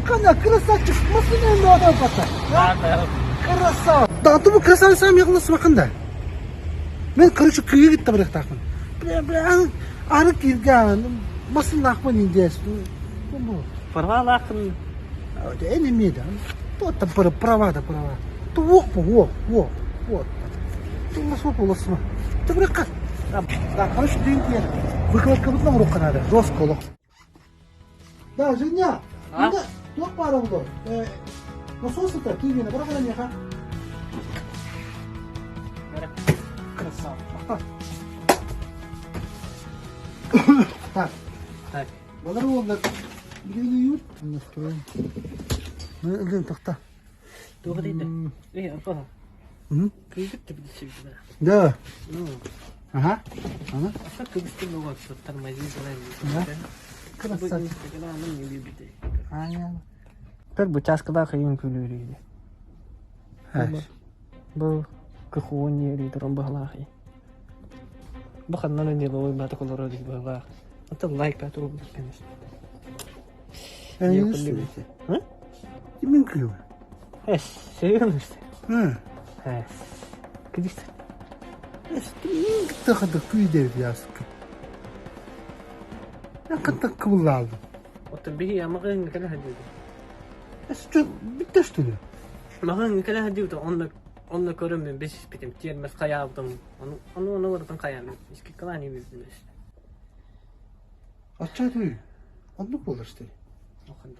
Когда красавчик, машина надо пота. Красава. Да, ты бы красавый сам ехал с Маханда. Мен, короче, күйге кетті бірақ тақпын. Бля, ары келген, машина ақпын индес. Права лақын. Энемеді. Тота права да права. Ты оқпы, оқ. Ты масоқ оласыма. Ты бірақ қас. Да, короче, деньги. Выкладка бұтына ұрық қанады. Жестко олық. Да, Женя. Енді, тоқ бары бұды. Насосы-то, күйгені, бірақ қана неға? Красава. Так. Благодарю вам. Где-нибудь настроим. Ну, идем так-то. Добрый день. Апа. Кредит ты будешь себе? Да. Ага. А что ты быстрее вот что тормозишь, да? Красавчик. Не любите. Понятно. Теперь бы час когда ходим кулюри. Был кухонье или там баглахи. Бахан на не ловит на такой роде баглах. Это лайк пятого, конечно. Я не знаю. Ты мне клюв. Серьезно что ли? Где ты? Ты так это куидер яск. Я как-то кулал. Вот бери, я могу не когда ходить. Что, битте что ли? Могу не когда ходить, он кормит без спитем, тем без хаяв там, он вот там хаяв, из кикала не видно. А что ты? Одну полар что ли? Охотный.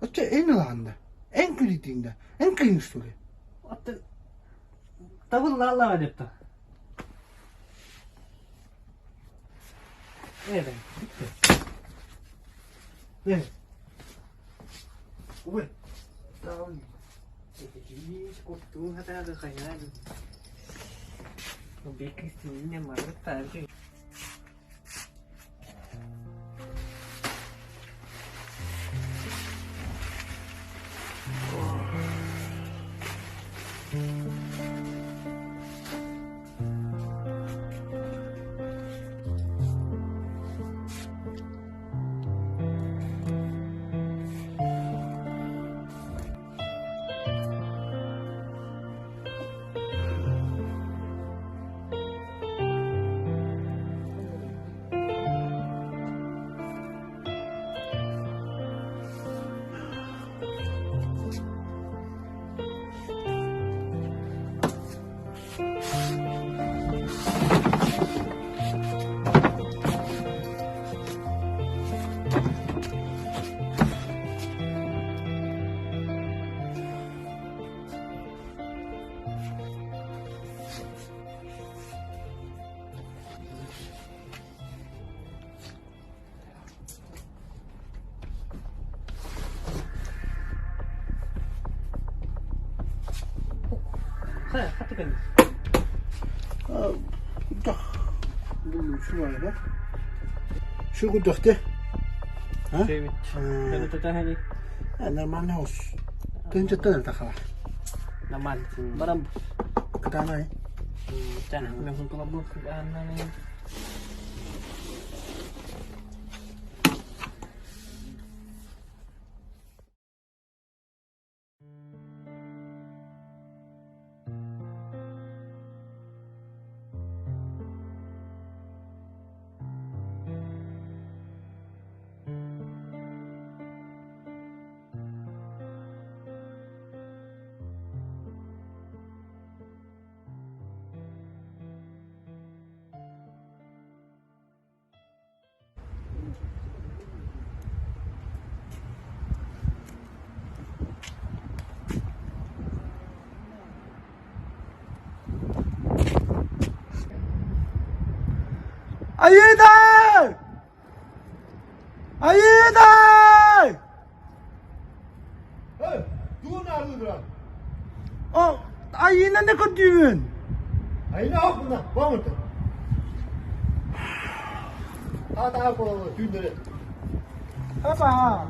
А что, энланда? Энкритинда? Энкрин что ли? Вот ты... Того лала адепта. Это. Ой. Давай. Видишь, вот тут это хаяв. Убейки с ними, может, так же. Хатыган. Да. Думаю, что да? Что гудахте? А? Привет. Это тахани. Нормально уж. Ты не читал тахала? Нормально. Барам. Катана, Тана, мы هم колобок, она не. 아이다! 아이다! 누구 나르더라? 아이는 내 건디면. 아이나 하구나. 뭐하면 돼? 다 하고 뒤들에. 해봐.